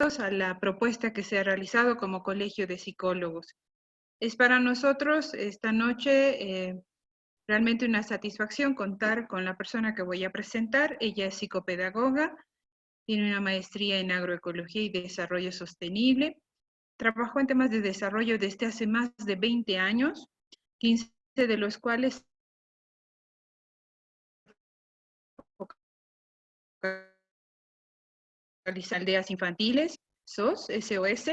a la propuesta que se ha realizado como Colegio de Psicólogos. Es para nosotros esta noche realmente una satisfacción contar con la persona que voy a presentar. Ella es psicopedagoga, tiene una maestría en agroecología y desarrollo sostenible. Trabajó en temas de desarrollo desde hace más de 20 años, 15 de los cuales aldeas infantiles, SOS.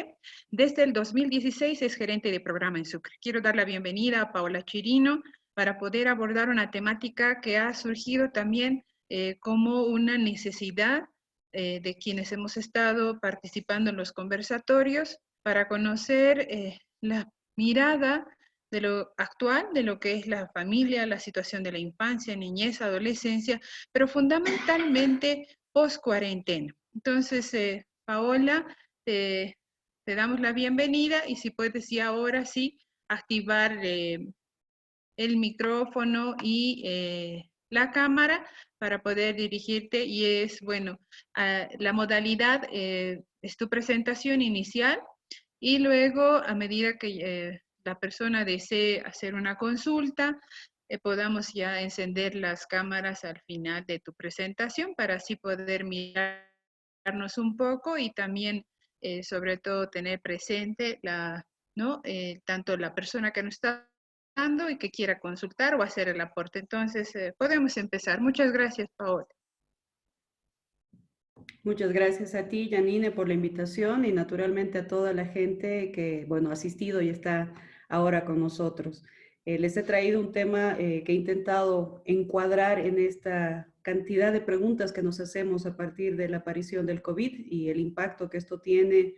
Desde el 2016 es gerente de programa en Sucre. Quiero dar la bienvenida a Paola Chirino para poder abordar una temática que ha surgido también como una necesidad de quienes hemos estado participando en los conversatorios para conocer la mirada de lo actual, de lo que es la familia, la situación de la infancia, niñez, adolescencia, pero fundamentalmente post-cuarentena. Entonces, Paola, te damos la bienvenida y si puedes ya ahora sí activar el micrófono y la cámara para poder dirigirte y es, bueno, la modalidad es tu presentación inicial y luego a medida que la persona desee hacer una consulta, podamos ya encender las cámaras al final de tu presentación para así poder mirarnos un poco y también sobre todo tener presente ¿no? Tanto la persona que nos está dando y que quiera consultar o hacer el aporte. Entonces, podemos empezar. Muchas gracias, Paola. Muchas gracias a ti, Janine, por la invitación y naturalmente a toda la gente que, bueno, ha asistido y está ahora con nosotros. Les he traído un tema que he intentado encuadrar en esta cantidad de preguntas que nos hacemos a partir de la aparición del COVID y el impacto que esto tiene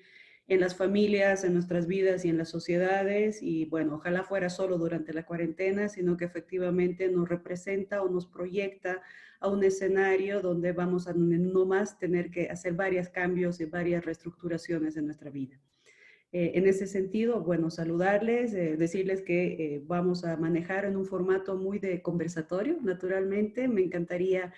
en las familias, en nuestras vidas y en las sociedades. Y bueno, ojalá fuera solo durante la cuarentena, sino que efectivamente nos representa o nos proyecta a un escenario donde vamos a no más tener que hacer varios cambios y varias reestructuraciones en nuestra vida. En ese sentido, bueno, saludarles, decirles que vamos a manejar en un formato muy de conversatorio, naturalmente. Me encantaría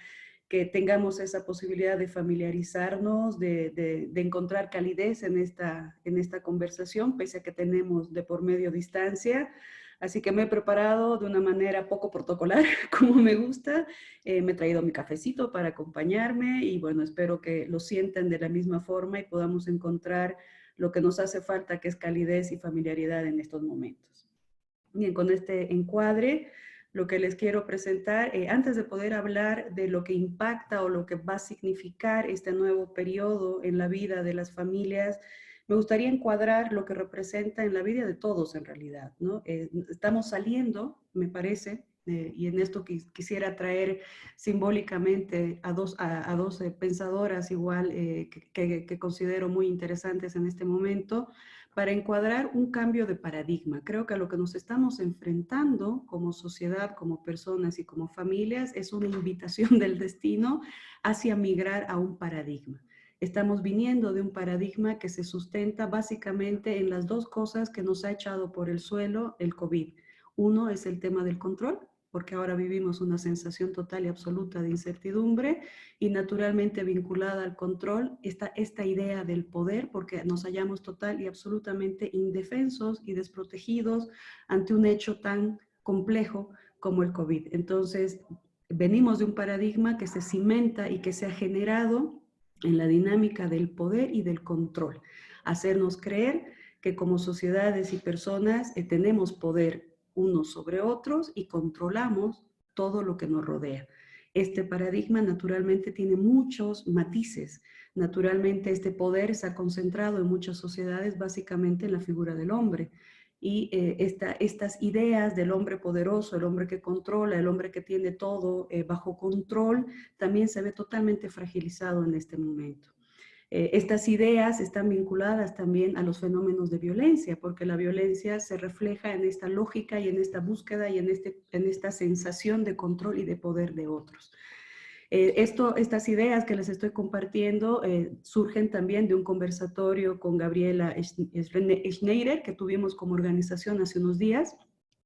que tengamos esa posibilidad de familiarizarnos, de encontrar calidez en esta conversación, pese a que tenemos de por medio distancia. Así que me he preparado de una manera poco protocolar, como me gusta. Me he traído mi cafecito para acompañarme y bueno, espero que lo sientan de la misma forma y podamos encontrar lo que nos hace falta, que es calidez y familiaridad en estos momentos. Bien, con este encuadre, lo que les quiero presentar, antes de poder hablar de lo que impacta o lo que va a significar este nuevo periodo en la vida de las familias, me gustaría encuadrar lo que representa en la vida de todos en realidad, ¿no? Estamos saliendo, me parece, y en esto quisiera traer simbólicamente a dos pensadoras igual que considero muy interesantes en este momento, para encuadrar un cambio de paradigma. Creo que a lo que nos estamos enfrentando como sociedad, como personas y como familias es una invitación del destino hacia migrar a un paradigma. Estamos viniendo de un paradigma que se sustenta básicamente en las dos cosas que nos ha echado por el suelo el COVID. Uno es el tema del control, porque ahora vivimos una sensación total y absoluta de incertidumbre y naturalmente vinculada al control está esta idea del poder, porque nos hallamos total y absolutamente indefensos y desprotegidos ante un hecho tan complejo como el COVID. Entonces, venimos de un paradigma que se cimenta y que se ha generado en la dinámica del poder y del control. Hacernos creer que como sociedades y personas tenemos poder unos sobre otros y controlamos todo lo que nos rodea. Este paradigma naturalmente tiene muchos matices. Naturalmente este poder se ha concentrado en muchas sociedades básicamente en la figura del hombre. Y estas ideas del hombre poderoso, el hombre que controla, el hombre que tiene todo bajo control, también se ve totalmente fragilizado en este momento. Estas ideas están vinculadas también a los fenómenos de violencia, porque la violencia se refleja en esta lógica y en esta búsqueda y en esta sensación de control y de poder de otros. Estas ideas que les estoy compartiendo surgen también de un conversatorio con Gabriela Schneider que tuvimos como organización hace unos días,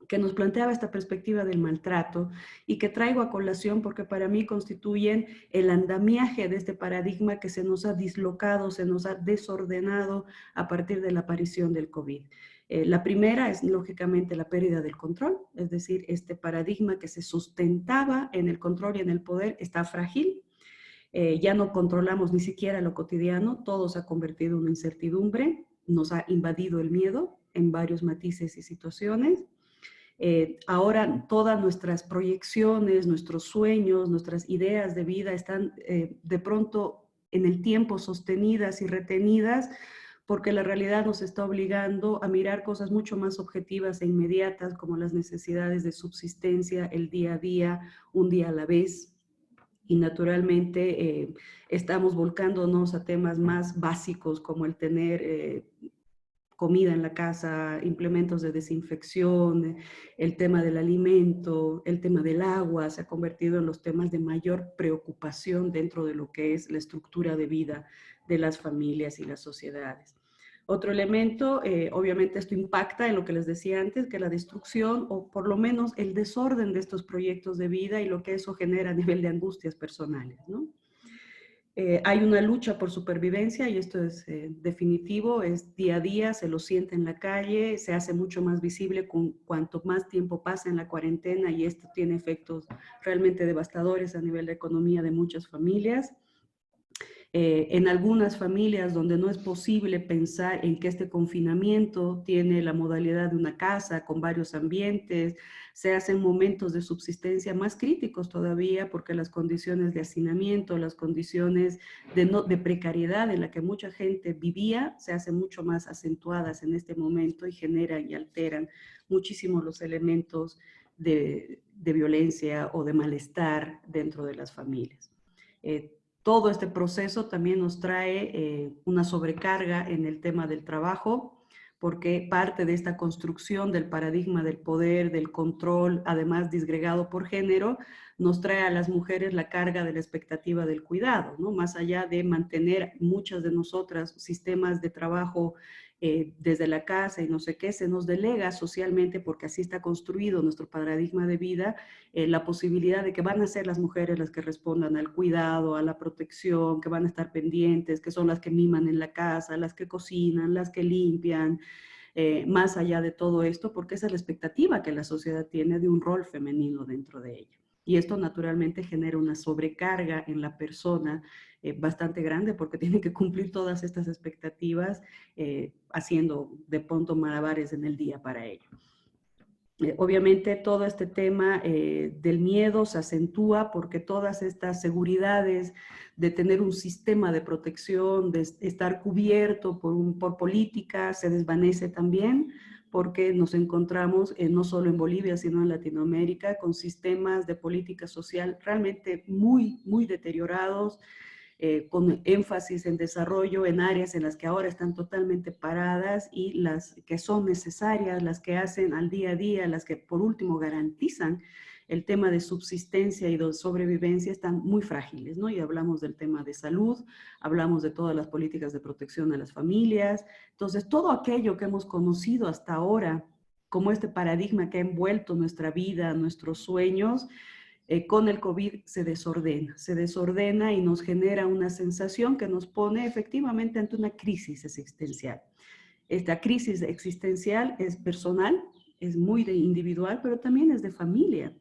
que nos planteaba esta perspectiva del maltrato y que traigo a colación porque para mí constituyen el andamiaje de este paradigma que se nos ha dislocado, se nos ha desordenado a partir de la aparición del COVID. La primera es lógicamente la pérdida del control, es decir, este paradigma que se sustentaba en el control y en el poder está frágil. Ya no controlamos ni siquiera lo cotidiano, todo se ha convertido en una incertidumbre, nos ha invadido el miedo en varios matices y situaciones. Ahora todas nuestras proyecciones, nuestros sueños, nuestras ideas de vida están de pronto en el tiempo sostenidas y retenidas porque la realidad nos está obligando a mirar cosas mucho más objetivas e inmediatas como las necesidades de subsistencia, el día a día, un día a la vez. Y naturalmente estamos volcándonos a temas más básicos como el tener comida en la casa, implementos de desinfección, el tema del alimento, el tema del agua, se ha convertido en los temas de mayor preocupación dentro de lo que es la estructura de vida de las familias y las sociedades. Otro elemento, obviamente esto impacta en lo que les decía antes, que la destrucción o por lo menos el desorden de estos proyectos de vida y lo que eso genera a nivel de angustias personales, ¿no? Hay una lucha por supervivencia y esto es definitivo, es día a día, se lo siente en la calle, se hace mucho más visible con cuanto más tiempo pasa en la cuarentena y esto tiene efectos realmente devastadores a nivel de economía de muchas familias. En algunas familias donde no es posible pensar en que este confinamiento tiene la modalidad de una casa con varios ambientes, se hacen momentos de subsistencia más críticos todavía porque las condiciones de hacinamiento, las condiciones de precariedad en la que mucha gente vivía se hacen mucho más acentuadas en este momento y generan y alteran muchísimo los elementos de violencia o de malestar dentro de las familias. Todo este proceso también nos trae una sobrecarga en el tema del trabajo, porque parte de esta construcción del paradigma del poder, del control, además disgregado por género, nos trae a las mujeres la carga de la expectativa del cuidado, ¿no? Más allá de mantener muchas de nosotras sistemas de trabajo desde la casa y no sé qué, se nos delega socialmente, porque así está construido nuestro paradigma de vida, la posibilidad de que van a ser las mujeres las que respondan al cuidado, a la protección, que van a estar pendientes, que son las que miman en la casa, las que cocinan, las que limpian, más allá de todo esto, porque esa es la expectativa que la sociedad tiene de un rol femenino dentro de ella. Y esto naturalmente genera una sobrecarga en la persona bastante grande porque tiene que cumplir todas estas expectativas haciendo de pronto malabares en el día para ello. Obviamente todo este tema del miedo se acentúa porque todas estas seguridades de tener un sistema de protección, de estar cubierto por política, se desvanece también porque nos encontramos no solo en Bolivia, sino en Latinoamérica, con sistemas de política social realmente muy, muy deteriorados, con énfasis en desarrollo en áreas en las que ahora están totalmente paradas y las que son necesarias, las que hacen al día a día, las que por último garantizan el tema de subsistencia y de sobrevivencia están muy frágiles, ¿no? Y hablamos del tema de salud, hablamos de todas las políticas de protección a las familias. Entonces, todo aquello que hemos conocido hasta ahora como este paradigma que ha envuelto nuestra vida, nuestros sueños, con el COVID se desordena y nos genera una sensación que nos pone efectivamente ante una crisis existencial. Esta crisis existencial es personal, es muy individual, pero también es de familia,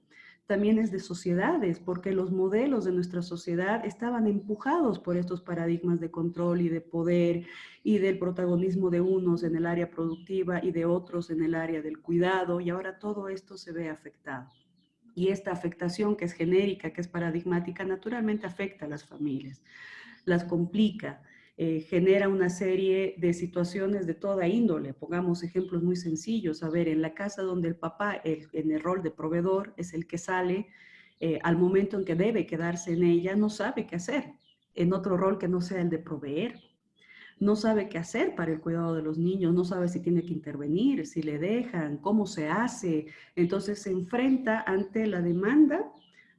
también es de sociedades, porque los modelos de nuestra sociedad estaban empujados por estos paradigmas de control y de poder y del protagonismo de unos en el área productiva y de otros en el área del cuidado, y ahora todo esto se ve afectado. Y esta afectación que es genérica, que es paradigmática, naturalmente afecta a las familias, las complica, genera una serie de situaciones de toda índole. Pongamos ejemplos muy sencillos. A ver, en la casa donde el papá, en el rol de proveedor, es el que sale, al momento en que debe quedarse en ella, no sabe qué hacer en otro rol que no sea el de proveer. No sabe qué hacer para el cuidado de los niños, no sabe si tiene que intervenir, si le dejan, cómo se hace. Entonces se enfrenta ante la demanda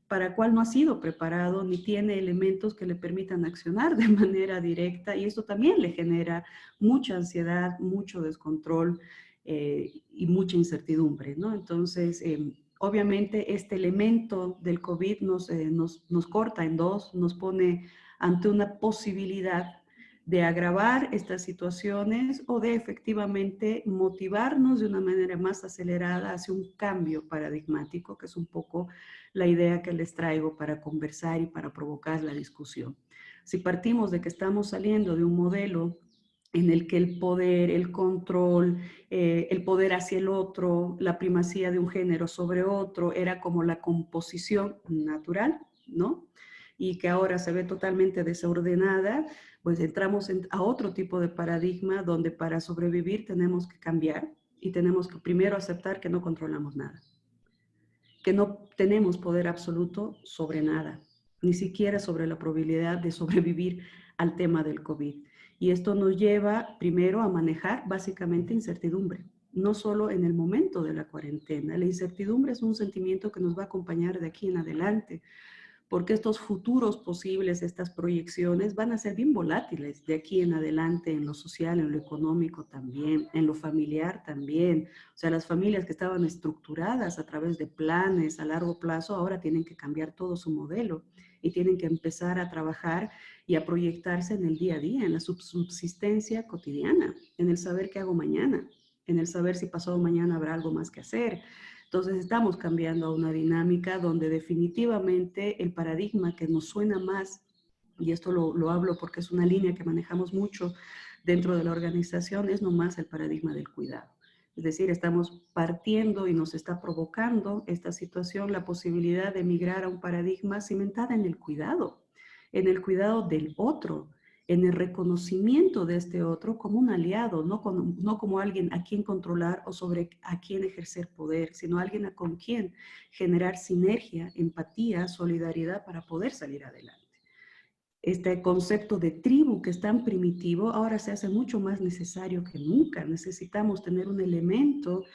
para la cual no ha sido preparado ni tiene elementos que le permitan accionar de manera directa y esto también le genera mucha ansiedad, mucho descontrol y mucha incertidumbre, ¿no? Entonces, obviamente este elemento del COVID nos corta en dos, nos pone ante una posibilidad de agravar estas situaciones o de efectivamente motivarnos de una manera más acelerada hacia un cambio paradigmático, que es un poco la idea que les traigo para conversar y para provocar la discusión. Si partimos de que estamos saliendo de un modelo en el que el poder, el control, el poder hacia el otro, la primacía de un género sobre otro, era como la composición natural, ¿no? Y que ahora se ve totalmente desordenada, pues entramos a otro tipo de paradigma donde para sobrevivir tenemos que cambiar y tenemos que primero aceptar que no controlamos nada, que no tenemos poder absoluto sobre nada, ni siquiera sobre la probabilidad de sobrevivir al tema del COVID. Y esto nos lleva primero a manejar básicamente incertidumbre, no solo en el momento de la cuarentena. La incertidumbre es un sentimiento que nos va a acompañar de aquí en adelante, porque estos futuros posibles, estas proyecciones van a ser bien volátiles de aquí en adelante, en lo social, en lo económico también, en lo familiar también. O sea, las familias que estaban estructuradas a través de planes a largo plazo ahora tienen que cambiar todo su modelo y tienen que empezar a trabajar y a proyectarse en el día a día, en la subsistencia cotidiana, en el saber qué hago mañana, en el saber si pasado mañana habrá algo más que hacer. Entonces estamos cambiando a una dinámica donde definitivamente el paradigma que nos suena más, y esto lo hablo porque es una línea que manejamos mucho dentro de la organización, es nomás el paradigma del cuidado. Es decir, estamos partiendo y nos está provocando esta situación la posibilidad de migrar a un paradigma cimentada en el cuidado del otro, en el reconocimiento de este otro como un aliado, no como alguien a quien controlar o sobre a quien ejercer poder, sino alguien con quien generar sinergia, empatía, solidaridad para poder salir adelante. Este concepto de tribu que es tan primitivo ahora se hace mucho más necesario que nunca. Necesitamos tener un elemento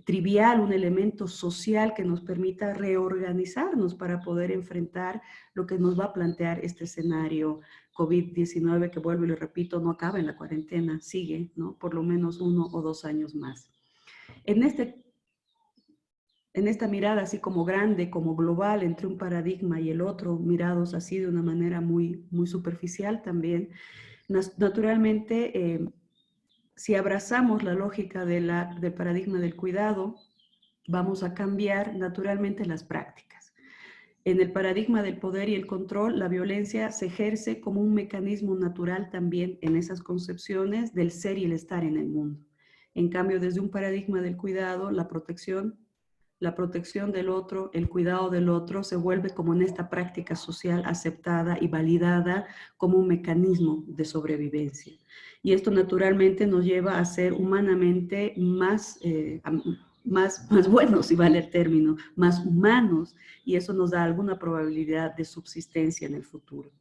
trivial, un elemento social que nos permita reorganizarnos para poder enfrentar lo que nos va a plantear este escenario COVID-19, que vuelvo y lo repito, no acaba en la cuarentena, sigue, ¿no? Por lo menos 1 o 2 años más. En esta mirada así como grande, como global entre un paradigma y el otro, mirados así de una manera muy, muy superficial también, naturalmente, si abrazamos la lógica del paradigma del cuidado, vamos a cambiar naturalmente las prácticas. En el paradigma del poder y el control, la violencia se ejerce como un mecanismo natural también en esas concepciones del ser y el estar en el mundo. En cambio, desde un paradigma del cuidado, la protección del otro, el cuidado del otro, se vuelve como en esta práctica social aceptada y validada como un mecanismo de sobrevivencia. Y esto naturalmente nos lleva a ser humanamente más buenos, si vale el término, más humanos, y eso nos da alguna probabilidad de subsistencia en el futuro.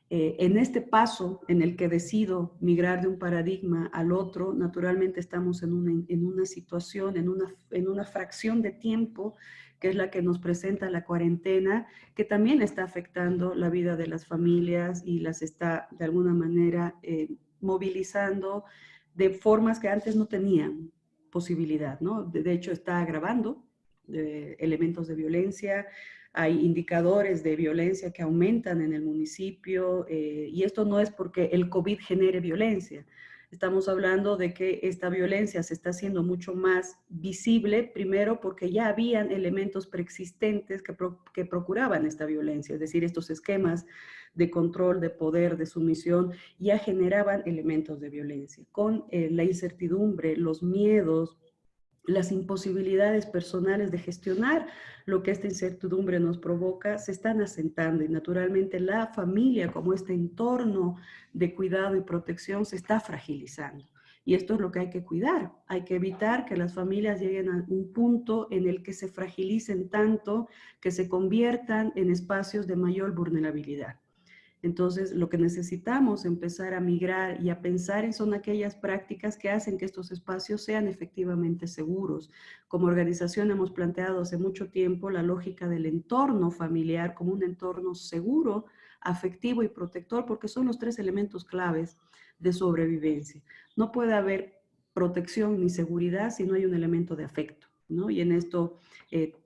En este paso en el que decido migrar de un paradigma al otro, naturalmente estamos en una situación, en una fracción de tiempo, que es la que nos presenta la cuarentena, que también está afectando la vida de las familias y las está de alguna manera movilizando de formas que antes no tenían posibilidad, ¿no? De hecho, está agravando elementos de violencia. Hay indicadores de violencia que aumentan en el municipio y esto no es porque el COVID genere violencia. Estamos hablando de que esta violencia se está haciendo mucho más visible, primero porque ya habían elementos preexistentes que procuraban esta violencia, es decir, estos esquemas de control, de poder, de sumisión, ya generaban elementos de violencia. Con la incertidumbre, los miedos, las imposibilidades personales de gestionar lo que esta incertidumbre nos provoca se están asentando y naturalmente la familia como este entorno de cuidado y protección se está fragilizando. Y esto es lo que hay que cuidar. Hay que evitar que las familias lleguen a un punto en el que se fragilicen tanto que se conviertan en espacios de mayor vulnerabilidad. Entonces, lo que necesitamos empezar a migrar y a pensar en son aquellas prácticas que hacen que estos espacios sean efectivamente seguros. Como organización hemos planteado hace mucho tiempo la lógica del entorno familiar como un entorno seguro, afectivo y protector, porque son los 3 elementos claves de sobrevivencia. No puede haber protección ni seguridad si no hay un elemento de afecto, ¿no? Y en esto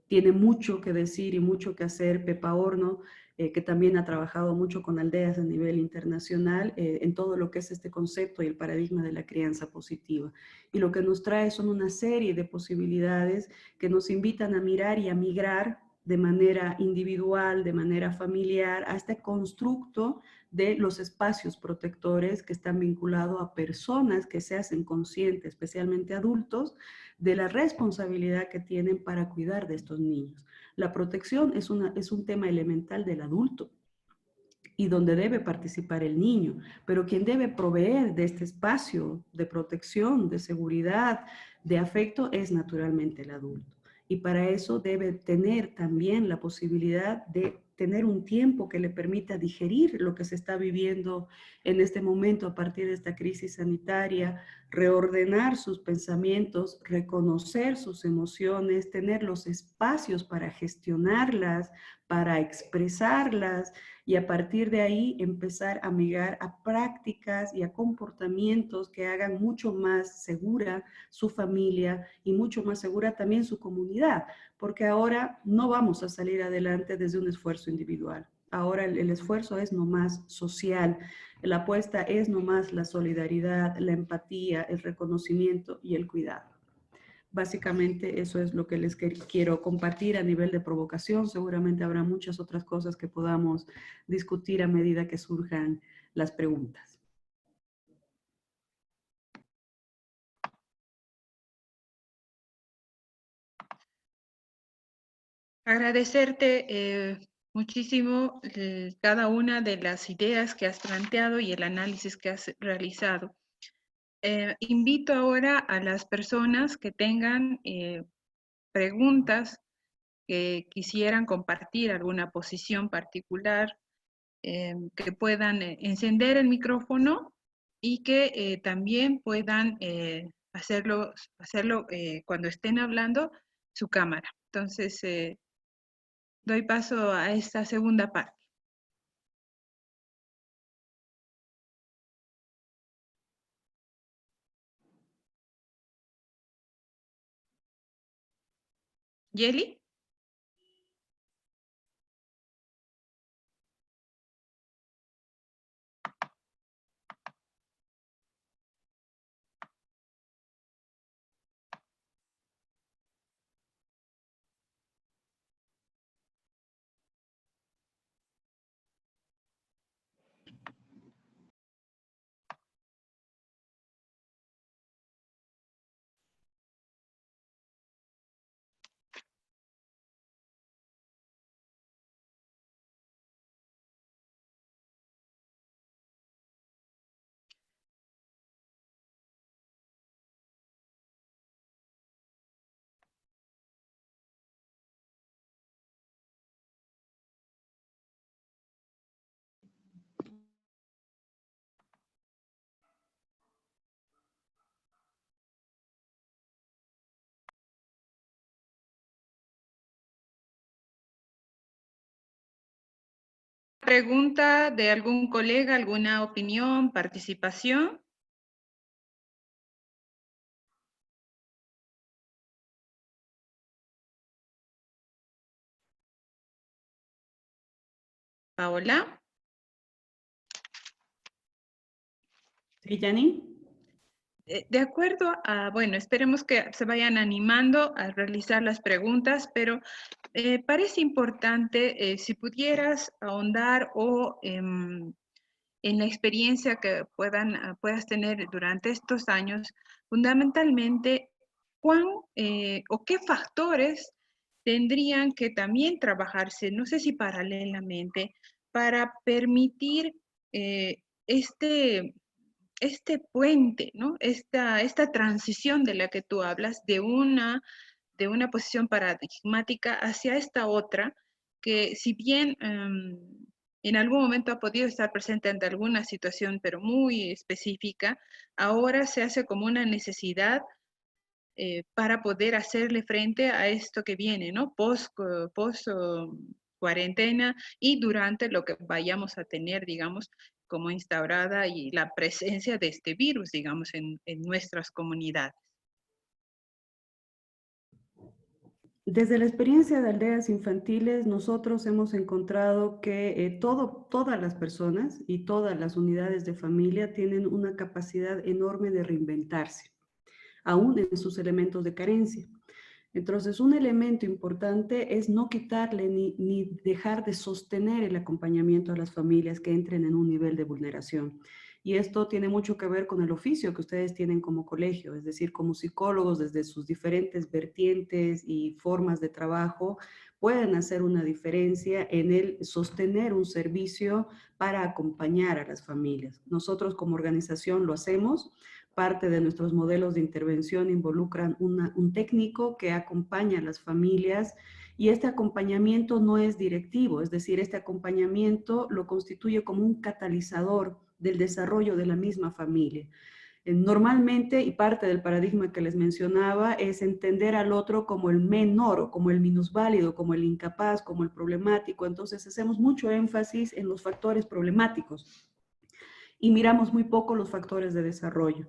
tiene mucho que decir y mucho que hacer Pepa Horno, que también ha trabajado mucho con aldeas a nivel internacional en todo lo que es este concepto y el paradigma de la crianza positiva. Y lo que nos trae son una serie de posibilidades que nos invitan a mirar y a migrar de manera individual, de manera familiar, a este constructo de los espacios protectores que están vinculados a personas que se hacen conscientes, especialmente adultos, de la responsabilidad que tienen para cuidar de estos niños. La protección es un tema elemental del adulto y donde debe participar el niño, pero quien debe proveer de este espacio de protección, de seguridad, de afecto es naturalmente el adulto. Y para eso debe tener también la posibilidad de tener un tiempo que le permita digerir lo que se está viviendo en este momento a partir de esta crisis sanitaria, reordenar sus pensamientos, reconocer sus emociones, tener los espacios para gestionarlas, para expresarlas, y a partir de ahí empezar a migrar a prácticas y a comportamientos que hagan mucho más segura su familia y mucho más segura también su comunidad, porque ahora no vamos a salir adelante desde un esfuerzo individual. Ahora el esfuerzo es nomás social, la apuesta es nomás la solidaridad, la empatía, el reconocimiento y el cuidado. Básicamente eso es lo que les quiero compartir a nivel de provocación. Seguramente habrá muchas otras cosas que podamos discutir a medida que surjan las preguntas. Agradecerte muchísimo cada una de las ideas que has planteado y el análisis que has realizado. Invito ahora a las personas que tengan preguntas, que quisieran compartir alguna posición particular, que puedan encender el micrófono y que también puedan hacerlo cuando estén hablando su cámara. Entonces, doy paso a esta segunda parte. ¿Yeli? ¿Pregunta de algún colega, alguna opinión, participación? Paola. ¿Sí, Janine? De acuerdo a, bueno, esperemos que se vayan animando a realizar las preguntas, pero parece importante si pudieras ahondar o en la experiencia que puedas tener durante estos años, fundamentalmente, ¿cuán o qué factores tendrían que también trabajarse, no sé si paralelamente, para permitir eh, este puente, ¿no? Esta transición de la que tú hablas, de una posición paradigmática hacia esta otra, que si bien en algún momento ha podido estar presente ante alguna situación, pero muy específica, ahora se hace como una necesidad para poder hacerle frente a esto que viene, ¿no? Post cuarentena y durante lo que vayamos a tener, digamos, como instaurada y la presencia de este virus, digamos, en nuestras comunidades. Desde la experiencia de aldeas infantiles, nosotros hemos encontrado que todas las personas y todas las unidades de familia tienen una capacidad enorme de reinventarse, aún en sus elementos de carencia. Entonces, un elemento importante es no quitarle ni dejar de sostener el acompañamiento a las familias que entren en un nivel de vulneración. Y esto tiene mucho que ver con el oficio que ustedes tienen como colegio, es decir, como psicólogos desde sus diferentes vertientes y formas de trabajo, pueden hacer una diferencia en el sostener un servicio para acompañar a las familias. Nosotros como organización lo hacemos. Parte de nuestros modelos de intervención involucran un técnico que acompaña a las familias y este acompañamiento no es directivo, es decir, este acompañamiento lo constituye como un catalizador del desarrollo de la misma familia. Normalmente, y parte del paradigma que les mencionaba, es entender al otro como el menor, como el minusválido, como el incapaz, como el problemático. Entonces hacemos mucho énfasis en los factores problemáticos y miramos muy poco los factores de desarrollo.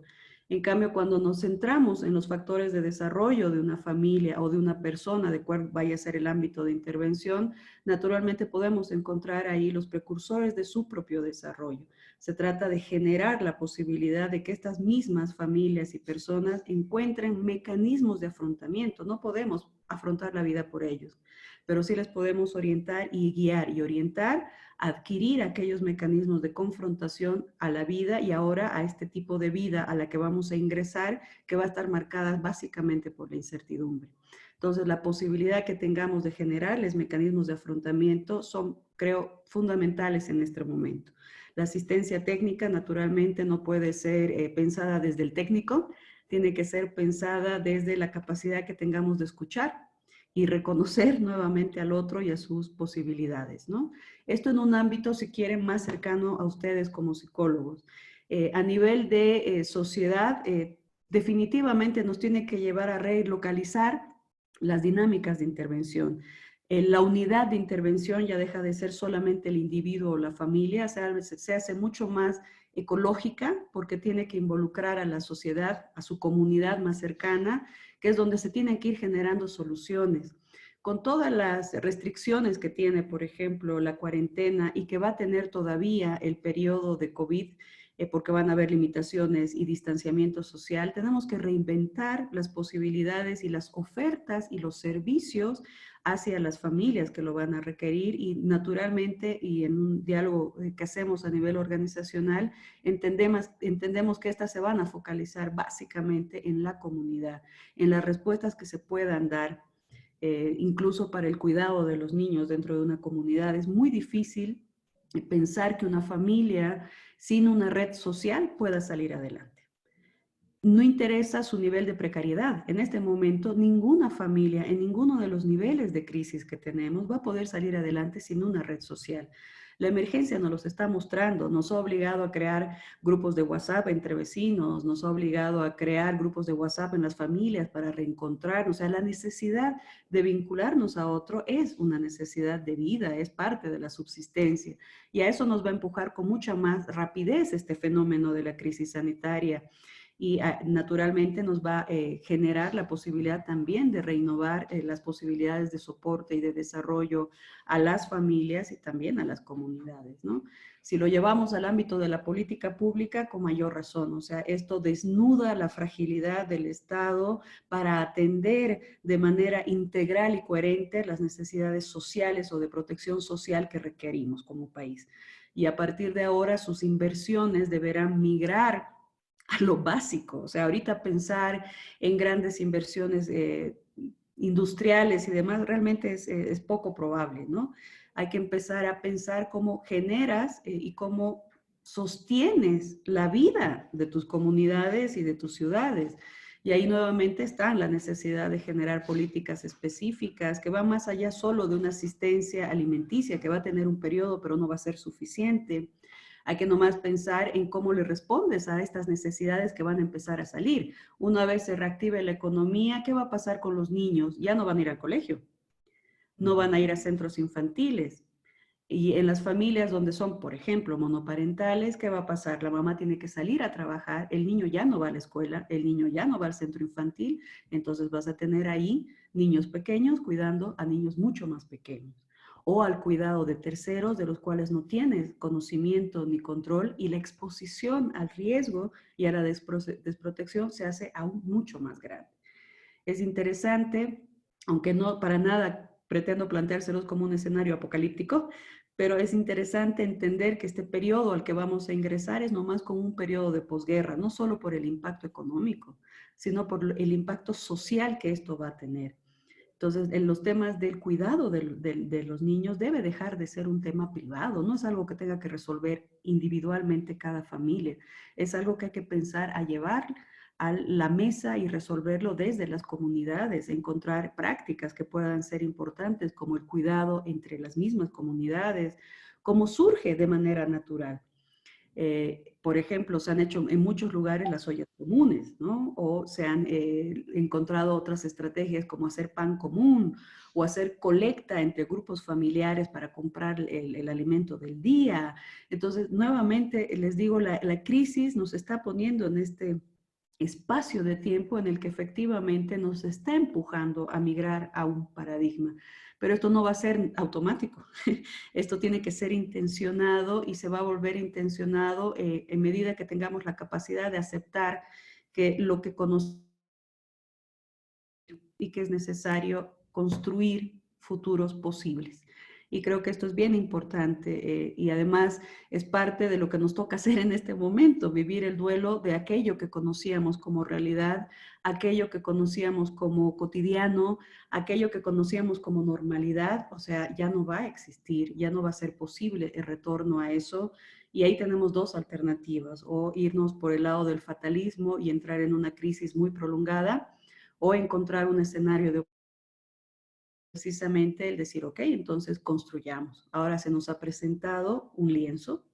En cambio, cuando nos centramos en los factores de desarrollo de una familia o de una persona, de cuál vaya a ser el ámbito de intervención, naturalmente podemos encontrar ahí los precursores de su propio desarrollo. Se trata de generar la posibilidad de que estas mismas familias y personas encuentren mecanismos de afrontamiento. No podemos afrontar la vida por ellos, pero sí les podemos orientar y guiar y orientar, adquirir aquellos mecanismos de confrontación a la vida y ahora a este tipo de vida a la que vamos a ingresar, que va a estar marcada básicamente por la incertidumbre. Entonces, la posibilidad que tengamos de generarles mecanismos de afrontamiento son, creo, fundamentales en este momento. La asistencia técnica, naturalmente, no puede ser pensada desde el técnico, tiene que ser pensada desde la capacidad que tengamos de escuchar y reconocer nuevamente al otro y a sus posibilidades, ¿no? Esto en un ámbito, si quieren, más cercano a ustedes como psicólogos. A nivel de sociedad, definitivamente nos tiene que llevar a relocalizar las dinámicas de intervención. La unidad de intervención ya deja de ser solamente el individuo o la familia, se hace mucho más ecológica porque tiene que involucrar a la sociedad, a su comunidad más cercana, que es donde se tienen que ir generando soluciones. Con todas las restricciones que tiene, por ejemplo, la cuarentena y que va a tener todavía el periodo de COVID, porque van a haber limitaciones y distanciamiento social, tenemos que reinventar las posibilidades y las ofertas y los servicios hacia las familias que lo van a requerir y naturalmente y en un diálogo que hacemos a nivel organizacional, entendemos que estas se van a focalizar básicamente en la comunidad, en las respuestas que se puedan dar, incluso para el cuidado de los niños dentro de una comunidad. Es muy difícil pensar que una familia sin una red social pueda salir adelante. No interesa su nivel de precariedad. En este momento, ninguna familia en ninguno de los niveles de crisis que tenemos va a poder salir adelante sin una red social. La emergencia nos los está mostrando, nos ha obligado a crear grupos de WhatsApp entre vecinos, nos ha obligado a crear grupos de WhatsApp en las familias para reencontrarnos. O sea, la necesidad de vincularnos a otro es una necesidad de vida, es parte de la subsistencia. Y a eso nos va a empujar con mucha más rapidez este fenómeno de la crisis sanitaria. Y naturalmente nos va a generar la posibilidad también de reinnovar las posibilidades de soporte y de desarrollo a las familias y también a las comunidades, ¿no? Si lo llevamos al ámbito de la política pública, con mayor razón, o sea, esto desnuda la fragilidad del Estado para atender de manera integral y coherente las necesidades sociales o de protección social que requerimos como país. Y a partir de ahora sus inversiones deberán migrar a lo básico. O sea, ahorita pensar en grandes inversiones industriales y demás realmente es poco probable, ¿no? Hay que empezar a pensar cómo generas y cómo sostienes la vida de tus comunidades y de tus ciudades. Y ahí nuevamente está la necesidad de generar políticas específicas que van más allá solo de una asistencia alimenticia que va a tener un periodo pero no va a ser suficiente. Hay que nomás pensar en cómo le respondes a estas necesidades que van a empezar a salir. Una vez se reactive la economía, ¿qué va a pasar con los niños? Ya no van a ir al colegio, no van a ir a centros infantiles. Y en las familias donde son, por ejemplo, monoparentales, ¿qué va a pasar? La mamá tiene que salir a trabajar, el niño ya no va a la escuela, el niño ya no va al centro infantil, entonces vas a tener ahí niños pequeños cuidando a niños mucho más pequeños. O al cuidado de terceros de los cuales no tienes conocimiento ni control, y la exposición al riesgo y a la desprotección se hace aún mucho más grande. Es interesante, aunque no para nada pretendo planteárselos como un escenario apocalíptico, pero es interesante entender que este periodo al que vamos a ingresar es nomás como un periodo de posguerra, no solo por el impacto económico, sino por el impacto social que esto va a tener. Entonces, en los temas del cuidado de los niños debe dejar de ser un tema privado, no es algo que tenga que resolver individualmente cada familia, es algo que hay que pensar a llevar a la mesa y resolverlo desde las comunidades, encontrar prácticas que puedan ser importantes como el cuidado entre las mismas comunidades, como surge de manera natural. Por ejemplo, se han hecho en muchos lugares las ollas comunes, ¿no? O se han encontrado otras estrategias como hacer pan común o hacer colecta entre grupos familiares para comprar el alimento del día. Entonces, nuevamente, les digo, la crisis nos está poniendo en este espacio de tiempo en el que efectivamente nos está empujando a migrar a un paradigma. Pero esto no va a ser automático. Esto tiene que ser intencionado y se va a volver intencionado en medida que tengamos la capacidad de aceptar que lo que conocemos y que es necesario construir futuros posibles. Y creo que esto es bien importante y además es parte de lo que nos toca hacer en este momento, vivir el duelo de aquello que conocíamos como realidad, aquello que conocíamos como cotidiano, aquello que conocíamos como normalidad, o sea, ya no va a existir, ya no va a ser posible el retorno a eso. Y ahí tenemos dos alternativas, o irnos por el lado del fatalismo y entrar en una crisis muy prolongada, o encontrar un escenario de precisamente el decir, ok, entonces construyamos. Ahora se nos ha presentado un lienzo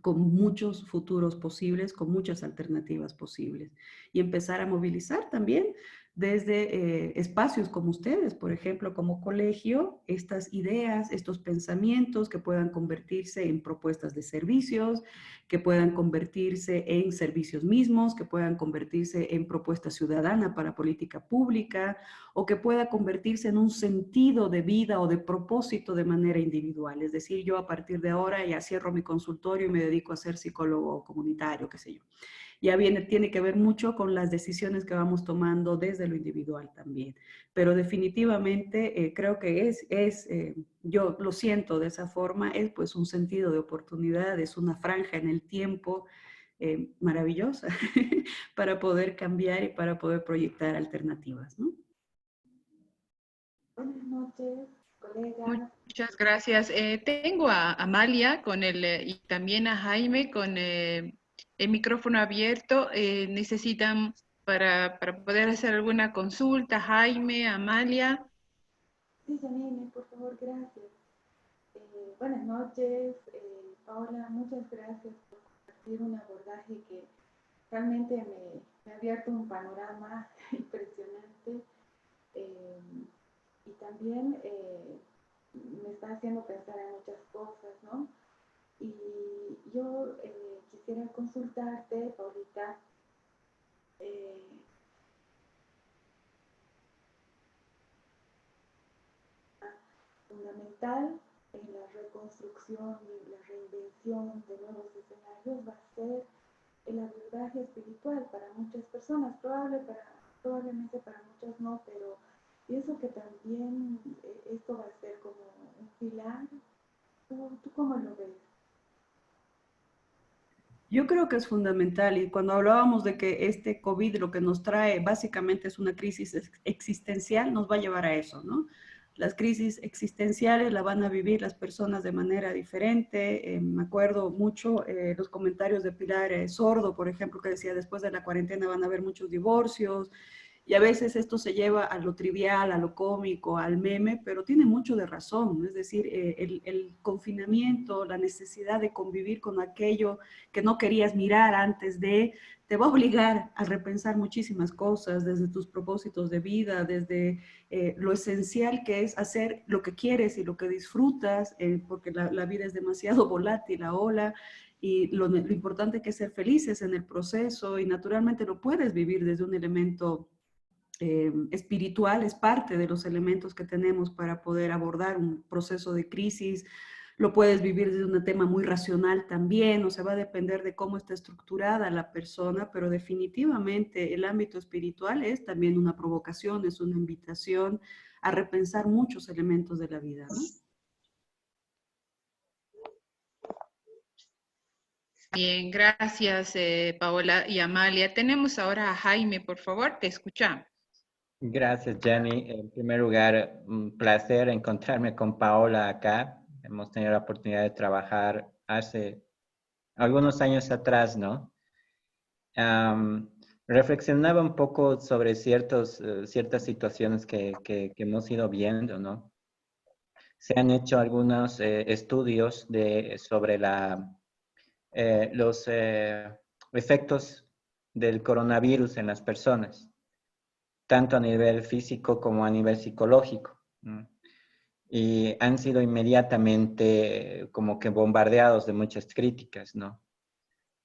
con muchos futuros posibles, con muchas alternativas posibles. Y empezar a movilizar también desde espacios como ustedes, por ejemplo, como colegio, estas ideas, estos pensamientos que puedan convertirse en propuestas de servicios, que puedan convertirse en servicios mismos, que puedan convertirse en propuesta ciudadana para política pública, o que pueda convertirse en un sentido de vida o de propósito de manera individual. Es decir, yo a partir de ahora ya cierro mi consultorio y me dedico a ser psicólogo comunitario, qué sé yo. Ya viene, tiene que ver mucho con las decisiones que vamos tomando desde lo individual también. Pero definitivamente creo que yo lo siento de esa forma, es pues un sentido de oportunidad, es una franja en el tiempo maravillosa para poder cambiar y para poder proyectar alternativas, ¿no? Buenas noches, colegas. Muchas gracias. Tengo a Amalia con y también a Jaime con el micrófono abierto. ¿Necesitan para poder hacer alguna consulta? Jaime, Amalia. Sí, Janine, por favor, gracias. Buenas noches, Paola, muchas gracias por compartir un abordaje que realmente me ha abierto un panorama impresionante y también me está haciendo pensar en muchas cosas, ¿no? Y yo quisiera consultarte, Paulita, fundamental en la reconstrucción y la reinvención de nuevos escenarios va a ser el abordaje espiritual para muchas personas, probablemente para muchas no, pero pienso que también esto va a ser como un pilar. ¿Tú cómo lo ves? Yo creo que es fundamental y cuando hablábamos de que este COVID lo que nos trae básicamente es una crisis existencial, nos va a llevar a eso, ¿no? Las crisis existenciales la van a vivir las personas de manera diferente. Me acuerdo mucho los comentarios de Pilar Sordo, por ejemplo, que decía después de la cuarentena van a haber muchos divorcios Y a veces esto se lleva a lo trivial, a lo cómico, al meme, pero tiene mucho de razón. Es decir, el confinamiento, la necesidad de convivir con aquello que no querías mirar antes de, te va a obligar a repensar muchísimas cosas, desde tus propósitos de vida, desde lo esencial que es hacer lo que quieres y lo que disfrutas, porque la vida es demasiado volátil ahora, y lo importante que es ser felices en el proceso, y naturalmente lo puedes vivir desde un elemento espiritual, es parte de los elementos que tenemos para poder abordar un proceso de crisis. Lo puedes vivir desde un tema muy racional también, o sea, va a depender de cómo está estructurada la persona, pero definitivamente el ámbito espiritual es también una provocación, es una invitación a repensar muchos elementos de la vida, ¿no? Bien, gracias Paola y Amalia. Tenemos ahora a Jaime, por favor, te escuchamos. Gracias, Jenny. En primer lugar, un placer encontrarme con Paola acá. Hemos tenido la oportunidad de trabajar hace algunos años atrás, ¿no? Reflexionaba un poco sobre ciertas situaciones que hemos ido viendo, ¿no? Se han hecho algunos estudios sobre los efectos del coronavirus en las personas, tanto a nivel físico como a nivel psicológico. Y han sido inmediatamente como que bombardeados de muchas críticas, ¿no?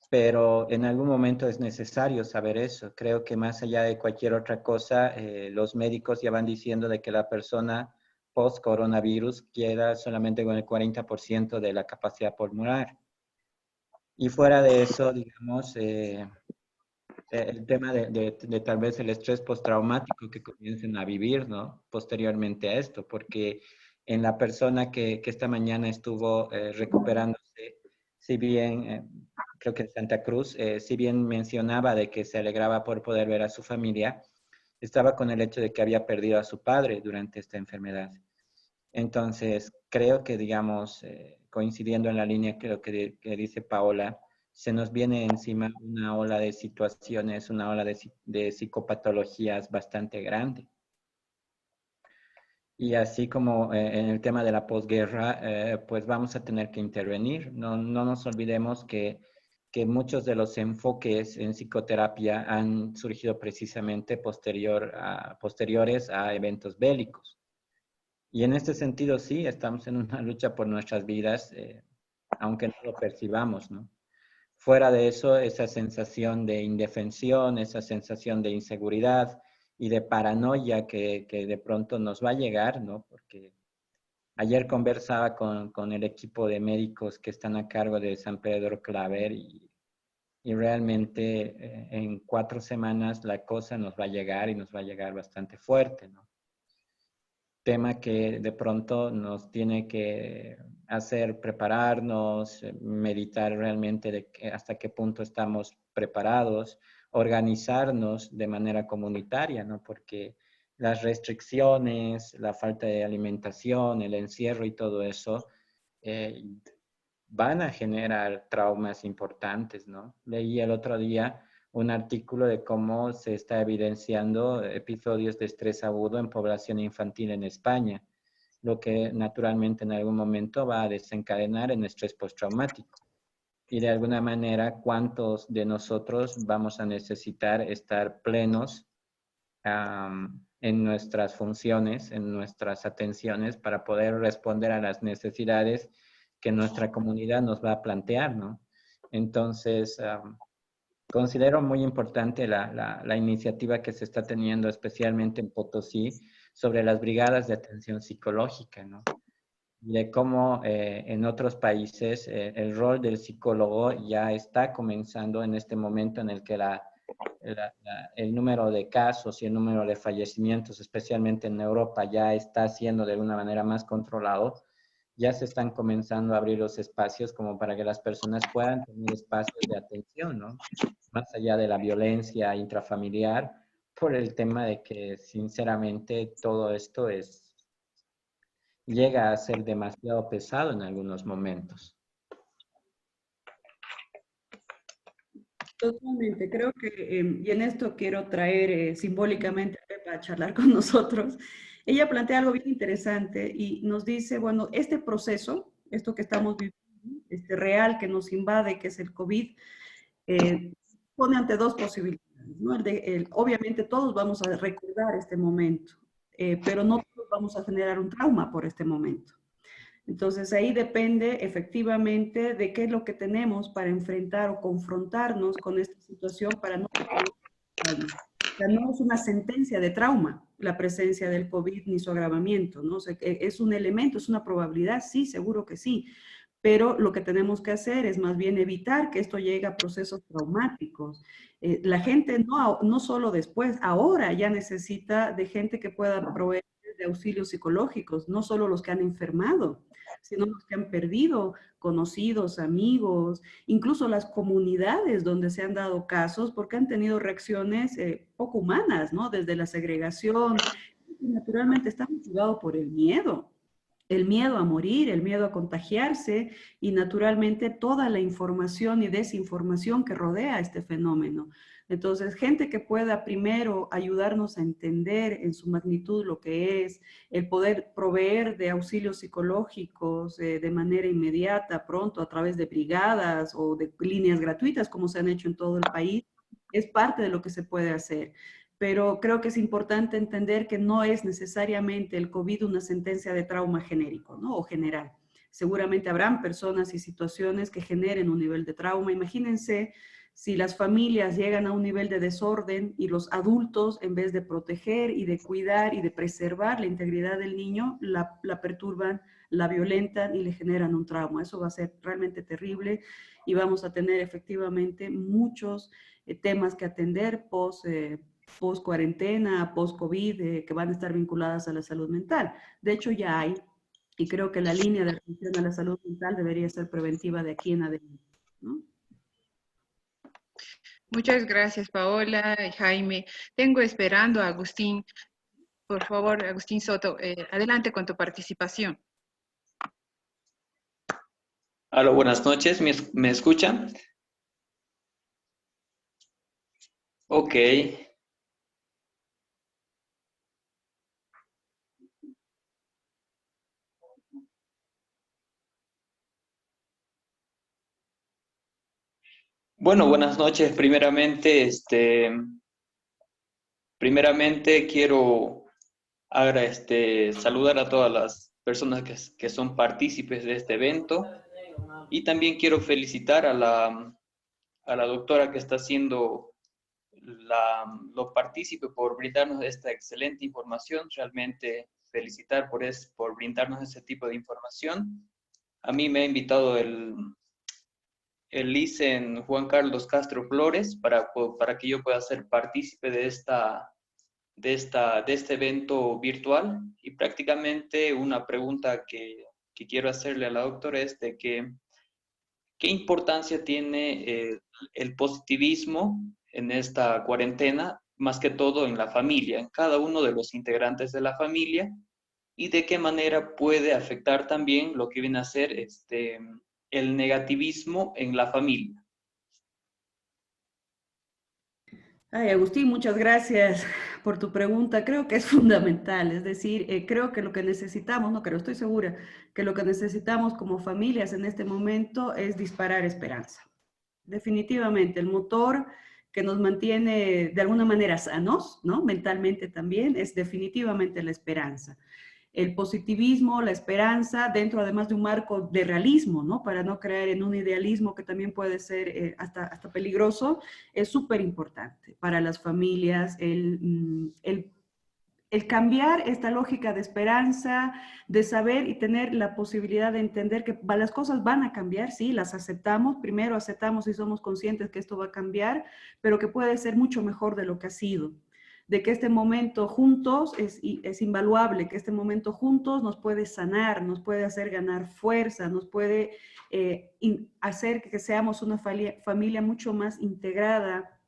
Pero en algún momento es necesario saber eso. Creo que más allá de cualquier otra cosa, los médicos ya van diciendo de que la persona post-coronavirus queda solamente con el 40% de la capacidad pulmonar. Y fuera de eso, digamos, el tema de tal vez el estrés postraumático que comiencen a vivir, ¿no? Posteriormente a esto, porque en la persona que esta mañana estuvo recuperándose, si bien, creo que en Santa Cruz, si bien mencionaba de que se alegraba por poder ver a su familia, estaba con el hecho de que había perdido a su padre durante esta enfermedad. Entonces, creo que, digamos, coincidiendo en la línea que lo que dice Paola, se nos viene encima una ola de situaciones, una ola de psicopatologías bastante grande. Y así como en el tema de la posguerra, pues vamos a tener que intervenir. No nos olvidemos que muchos de los enfoques en psicoterapia han surgido precisamente posteriores a eventos bélicos. Y en este sentido, sí, estamos en una lucha por nuestras vidas, aunque no lo percibamos, ¿no? Fuera de eso, esa sensación de indefensión, esa sensación de inseguridad y de paranoia que de pronto nos va a llegar, ¿no? Porque ayer conversaba con el equipo de médicos que están a cargo de San Pedro Claver y realmente en 4 semanas la cosa nos va a llegar y nos va a llegar bastante fuerte, ¿no? Tema que de pronto nos tiene que hacer prepararnos, meditar realmente hasta qué punto estamos preparados, organizarnos de manera comunitaria, ¿no? Porque las restricciones, la falta de alimentación, el encierro y todo eso eh, van a generar traumas importantes, ¿no? Leí el otro día un artículo de cómo se está evidenciando episodios de estrés agudo en población infantil en España, lo que naturalmente en algún momento va a desencadenar en estrés postraumático. Y de alguna manera, ¿cuántos de nosotros vamos a necesitar estar plenos en nuestras funciones, en nuestras atenciones, para poder responder a las necesidades que nuestra comunidad nos va a plantear, ¿no? Entonces, considero muy importante la iniciativa que se está teniendo, especialmente en Potosí, sobre las brigadas de atención psicológica, ¿no? De cómo en otros países el rol del psicólogo ya está comenzando en este momento en el que el número de casos y el número de fallecimientos, especialmente en Europa, ya está siendo de una manera más controlado. Ya se están comenzando a abrir los espacios como para que las personas puedan tener espacios de atención, ¿no? Más allá de la violencia intrafamiliar, por el tema de que sinceramente todo esto llega a ser demasiado pesado en algunos momentos. Totalmente, creo que, y en esto quiero traer simbólicamente a Pepa a charlar con nosotros. Ella plantea algo bien interesante y nos dice, bueno, este proceso, esto que estamos viviendo, este real que nos invade, que es el COVID, pone ante dos posibilidades, ¿no? Obviamente todos vamos a recordar este momento, pero no todos vamos a generar un trauma por este momento. Entonces ahí depende efectivamente de qué es lo que tenemos para enfrentar o confrontarnos con esta situación para no tener trauma. O sea, no es una sentencia de trauma la presencia del COVID ni su agravamiento, ¿no? O sea, es un elemento, es una probabilidad, sí, seguro que sí, pero lo que tenemos que hacer es más bien evitar que esto llegue a procesos traumáticos. La gente no solo después, ahora ya necesita de gente que pueda proveer de auxilios psicológicos, no solo los que han enfermado, sino los que han perdido conocidos, amigos, incluso las comunidades donde se han dado casos porque han tenido reacciones poco humanas, ¿no? Desde la segregación, y naturalmente está motivado por el miedo a morir, el miedo a contagiarse y naturalmente toda la información y desinformación que rodea este fenómeno. Entonces, gente que pueda primero ayudarnos a entender en su magnitud lo que es, el poder proveer de auxilios psicológicos de manera inmediata, pronto, a través de brigadas o de líneas gratuitas, como se han hecho en todo el país, es parte de lo que se puede hacer. Pero creo que es importante entender que no es necesariamente el COVID una sentencia de trauma genérico, ¿no? O general. Seguramente habrán personas y situaciones que generen un nivel de trauma. Imagínense si las familias llegan a un nivel de desorden y los adultos, en vez de proteger y de cuidar y de preservar la integridad del niño, la perturban, la violentan y le generan un trauma. Eso va a ser realmente terrible y vamos a tener efectivamente muchos temas que atender post cuarentena, post COVID, que van a estar vinculadas a la salud mental. De hecho, ya hay, y creo que la línea de atención a la salud mental debería ser preventiva de aquí en adelante, ¿no? Muchas gracias, Paola y Jaime. Tengo esperando a Agustín. Por favor, Agustín Soto, adelante con tu participación. Hola, buenas noches. ¿Me escuchan? Ok. Bueno, buenas noches. Primeramente quiero saludar a todas las personas que son partícipes de este evento y también quiero felicitar a la doctora que está haciendo lo partícipe por brindarnos esta excelente información. Realmente felicitar por brindarnos ese tipo de información. A mí me ha invitado el licen Juan Carlos Castro Flores para que yo pueda ser partícipe de este evento virtual. Y prácticamente una pregunta que quiero hacerle a la doctora es de ¿qué importancia tiene el positivismo en esta cuarentena, más que todo en la familia, en cada uno de los integrantes de la familia, y de qué manera puede afectar también lo que viene a ser el negativismo en la familia? Ay, Agustín, muchas gracias por tu pregunta. Creo que es fundamental, es decir, creo que lo que necesitamos, no creo, estoy segura, que lo que necesitamos como familias en este momento es disparar esperanza. Definitivamente, el motor que nos mantiene de alguna manera sanos, ¿no? Mentalmente también, es definitivamente la esperanza. El positivismo, la esperanza, dentro además de un marco de realismo, ¿no? Para no creer en un idealismo que también puede ser hasta peligroso, es súper importante para las familias el cambiar esta lógica de esperanza, de saber y tener la posibilidad de entender que las cosas van a cambiar, sí, las aceptamos, primero aceptamos y somos conscientes que esto va a cambiar, pero que puede ser mucho mejor de lo que ha sido, de que este momento juntos es invaluable, que este momento juntos nos puede sanar, nos puede hacer ganar fuerza, nos puede hacer que seamos una familia mucho más integrada,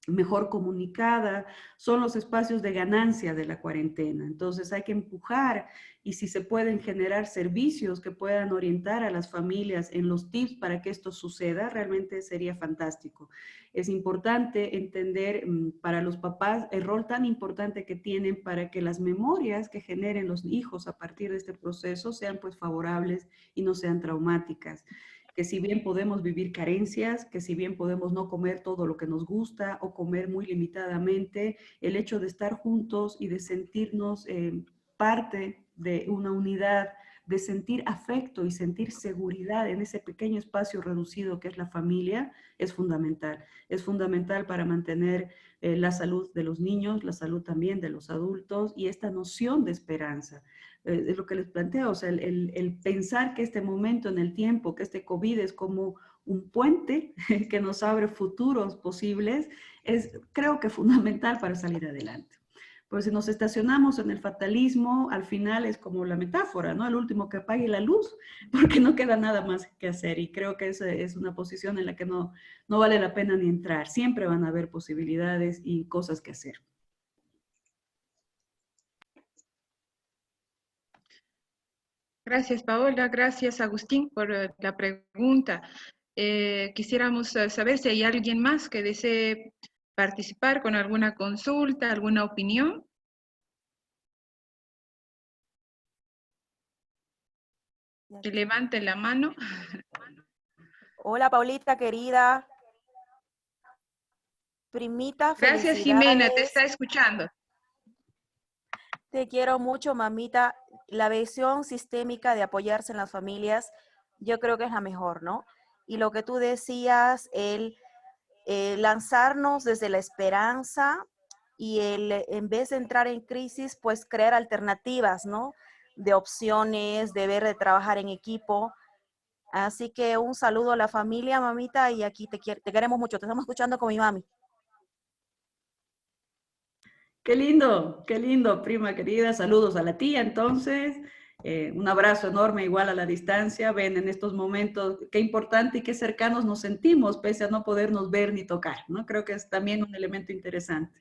mejor comunicada, son los espacios de ganancia de la cuarentena. Entonces hay que empujar y si se pueden generar servicios que puedan orientar a las familias en los tips para que esto suceda, realmente sería fantástico. Es importante entender para los papás el rol tan importante que tienen para que las memorias que generen los hijos a partir de este proceso sean pues favorables y no sean traumáticas. Que si bien podemos vivir carencias, que si bien podemos no comer todo lo que nos gusta o comer muy limitadamente, el hecho de estar juntos y de sentirnos parte de una unidad, de sentir afecto y sentir seguridad en ese pequeño espacio reducido que es la familia, es fundamental. Es fundamental para mantener la salud de los niños, la salud también de los adultos y esta noción de esperanza. Es lo que les planteo, o sea, el pensar que este momento en el tiempo, que este COVID es como un puente que nos abre futuros posibles, es creo que fundamental para salir adelante. Pues si nos estacionamos en el fatalismo, al final es como la metáfora, ¿no? El último que apague la luz, porque no queda nada más que hacer. Y creo que esa es una posición en la que no vale la pena ni entrar. Siempre van a haber posibilidades y cosas que hacer. Gracias, Paola. Gracias, Agustín, por la pregunta. Quisiéramos saber si hay alguien más que desee participar con alguna consulta, alguna opinión. Que levanten la mano. Hola, Paulita, querida. Primita, Gracias, Jimena, te felicidades. está escuchando. Te quiero mucho, mamita. La visión sistémica de apoyarse en las familias, yo creo que es la mejor, ¿no? Y lo que tú decías, el lanzarnos desde la esperanza y en vez de entrar en crisis, pues crear alternativas, ¿no? De opciones, de trabajar en equipo. Así que un saludo a la familia, mamita, y aquí te queremos mucho. Te estamos escuchando con mi mami. qué lindo, prima querida. Saludos a la tía, entonces. Un abrazo enorme, igual a la distancia. Ven, en estos momentos, qué importante y qué cercanos nos sentimos, pese a no podernos ver ni tocar, ¿no? Creo que es también un elemento interesante.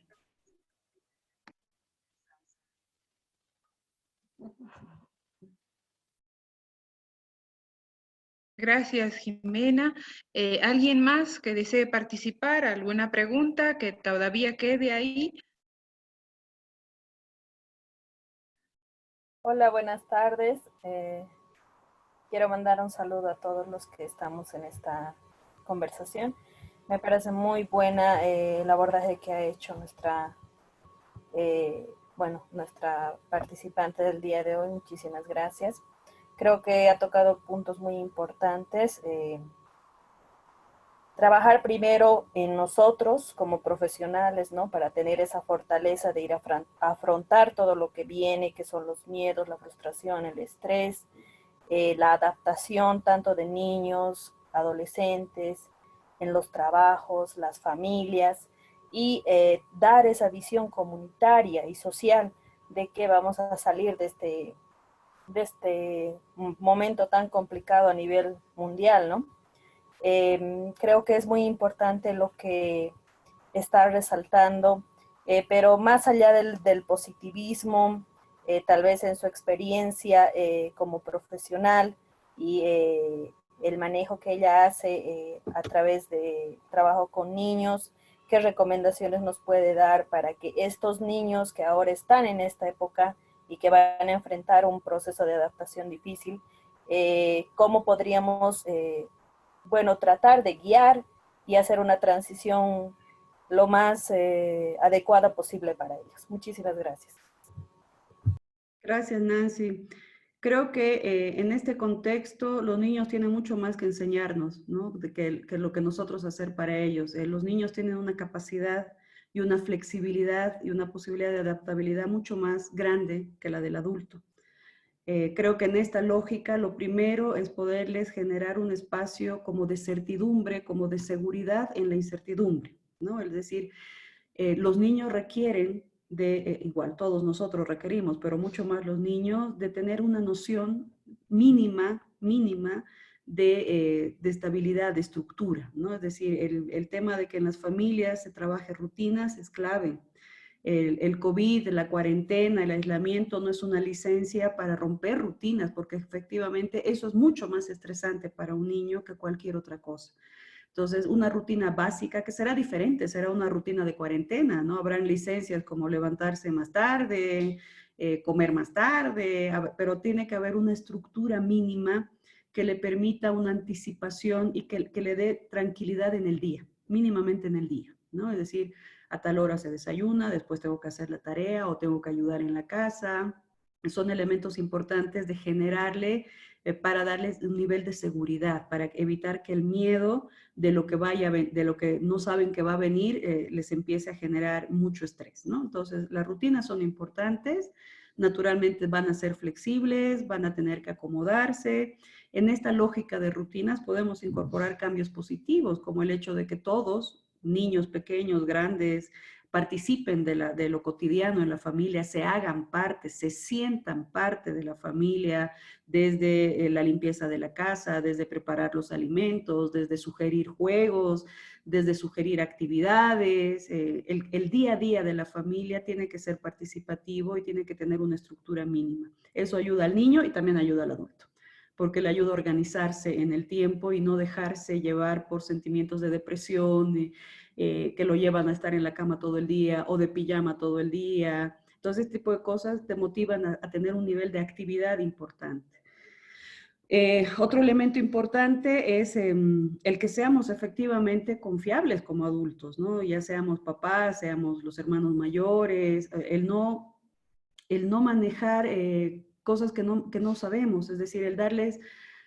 Gracias, Jimena. ¿Alguien más que desee participar? ¿Alguna pregunta que todavía quede ahí? Hola, buenas tardes. Quiero mandar un saludo a todos los que estamos en esta conversación. Me parece muy buena el abordaje que ha hecho nuestra participante del día de hoy. Muchísimas gracias. Creo que ha tocado puntos muy importantes. Trabajar primero en nosotros como profesionales, ¿no? Para tener esa fortaleza de ir a afrontar todo lo que viene, que son los miedos, la frustración, el estrés, la adaptación tanto de niños, adolescentes, en los trabajos, las familias, y dar esa visión comunitaria y social de que vamos a salir de este momento tan complicado a nivel mundial, ¿no? Creo que es muy importante lo que está resaltando, pero más allá del positivismo, tal vez en su experiencia como profesional y el manejo que ella hace a través de trabajo con niños, ¿qué recomendaciones nos puede dar para que estos niños que ahora están en esta época y que van a enfrentar un proceso de adaptación difícil, cómo podríamos tratar de guiar y hacer una transición lo más adecuada posible para ellos? Muchísimas gracias. Gracias, Nancy. Creo que en este contexto los niños tienen mucho más que enseñarnos, ¿no? que lo que nosotros hacer para ellos. Los niños tienen una capacidad y una flexibilidad y una posibilidad de adaptabilidad mucho más grande que la del adulto. Creo que en esta lógica lo primero es poderles generar un espacio como de certidumbre, como de seguridad en la incertidumbre, ¿no? Es decir, los niños requieren de, igual todos nosotros requerimos, pero mucho más los niños, de tener una noción mínima de estabilidad, de estructura, ¿no? Es decir, el tema de que en las familias se trabaje rutinas es clave. El COVID, la cuarentena, el aislamiento no es una licencia para romper rutinas, porque efectivamente eso es mucho más estresante para un niño que cualquier otra cosa. Entonces, una rutina básica que será diferente, será una rutina de cuarentena, ¿no? Habrán licencias como levantarse más tarde, comer más tarde, pero tiene que haber una estructura mínima que le permita una anticipación y que le dé tranquilidad en el día, mínimamente en el día, ¿no? Es decir, a tal hora se desayuna, después tengo que hacer la tarea o tengo que ayudar en la casa. Son elementos importantes de generarle para darles un nivel de seguridad, para evitar que el miedo de lo que de lo que no saben que va a venir, les empiece a generar mucho estrés, ¿no? Entonces, las rutinas son importantes, naturalmente van a ser flexibles, van a tener que acomodarse. En esta lógica de rutinas podemos incorporar cambios positivos, como el hecho de que todos, niños pequeños, grandes, participen de lo cotidiano en la familia, se hagan parte, se sientan parte de la familia, desde la limpieza de la casa, desde preparar los alimentos, desde sugerir juegos, desde sugerir actividades. El día a día de la familia tiene que ser participativo y tiene que tener una estructura mínima. Eso ayuda al niño y también ayuda al adulto, porque le ayuda a organizarse en el tiempo y no dejarse llevar por sentimientos de depresión, que lo llevan a estar en la cama todo el día o de pijama todo el día. Entonces, este tipo de cosas te motivan a tener un nivel de actividad importante. Otro elemento importante es el que seamos efectivamente confiables como adultos, ¿no? Ya seamos papás, seamos los hermanos mayores, el no manejar cosas que no sabemos, es decir, el darles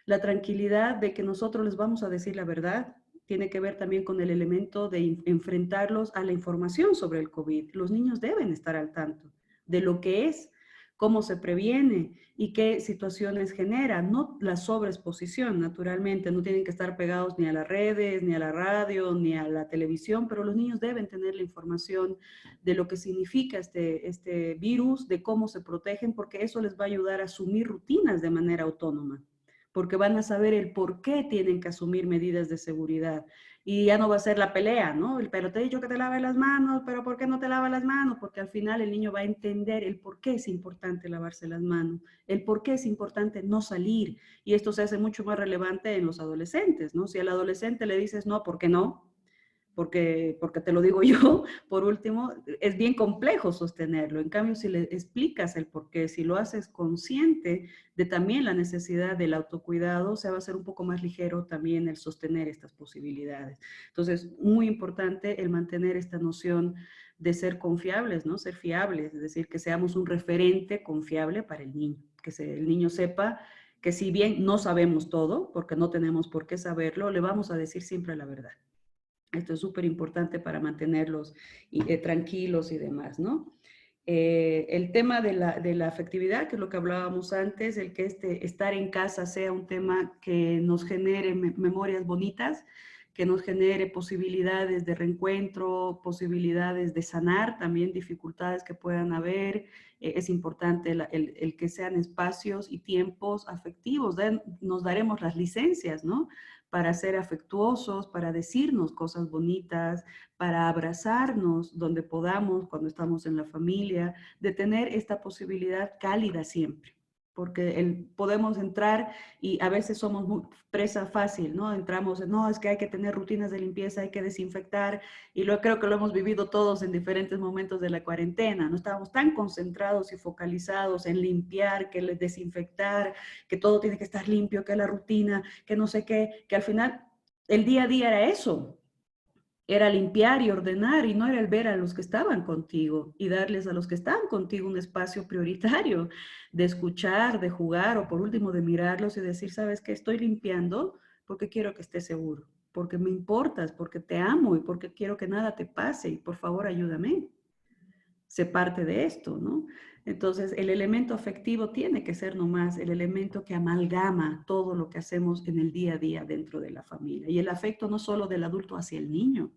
la tranquilidad de que nosotros les vamos a decir la verdad. Tiene que ver también con el elemento de enfrentarlos a la información sobre el COVID. Los niños deben estar al tanto de lo que es, cómo se previene y qué situaciones genera, no la sobreexposición, naturalmente, no tienen que estar pegados ni a las redes, ni a la radio, ni a la televisión, pero los niños deben tener la información de lo que significa este virus, de cómo se protegen, porque eso les va a ayudar a asumir rutinas de manera autónoma, porque van a saber el por qué tienen que asumir medidas de seguridad. Y ya no va a ser la pelea, ¿no? Pero te he dicho que te laves las manos, pero ¿por qué no te lavas las manos? Porque al final el niño va a entender el por qué es importante lavarse las manos, el por qué es importante no salir. Y esto se hace mucho más relevante en los adolescentes, ¿no? Si al adolescente le dices no, ¿por qué no? Porque te lo digo yo, por último, es bien complejo sostenerlo. En cambio, si le explicas el por qué, si lo haces consciente de también la necesidad del autocuidado, se va a hacer un poco más ligero también el sostener estas posibilidades. Entonces, muy importante el mantener esta noción de ser confiables, ¿no? Ser fiables, es decir, que seamos un referente confiable para el niño, que el niño sepa que si bien no sabemos todo, porque no tenemos por qué saberlo, le vamos a decir siempre la verdad. Esto es súper importante para mantenerlos tranquilos y demás, ¿no? El tema de la afectividad, que es lo que hablábamos antes, el que estar en casa sea un tema que nos genere memorias bonitas, que nos genere posibilidades de reencuentro, posibilidades de sanar también dificultades que puedan haber. Es importante el que sean espacios y tiempos afectivos. Nos daremos las licencias, ¿no? Para ser afectuosos, para decirnos cosas bonitas, para abrazarnos donde podamos cuando estamos en la familia, de tener esta posibilidad cálida siempre. Porque podemos entrar y a veces somos muy presa fácil, ¿no? Entramos, no, es que hay que tener rutinas de limpieza, hay que desinfectar, y creo que lo hemos vivido todos en diferentes momentos de la cuarentena, ¿no? Estábamos tan concentrados y focalizados en limpiar, que desinfectar, que todo tiene que estar limpio, que la rutina, que no sé qué, que al final el día a día era eso. Era limpiar y ordenar, y no era el ver a los que estaban contigo y darles a los que estaban contigo un espacio prioritario de escuchar, de jugar o por último de mirarlos y decir, ¿sabes qué? Estoy limpiando porque quiero que estés seguro, porque me importas, porque te amo y porque quiero que nada te pase y por favor ayúdame. Sé parte de esto, ¿no? Entonces, el elemento afectivo tiene que ser nomás el elemento que amalgama todo lo que hacemos en el día a día dentro de la familia. Y el afecto no solo del adulto hacia el niño.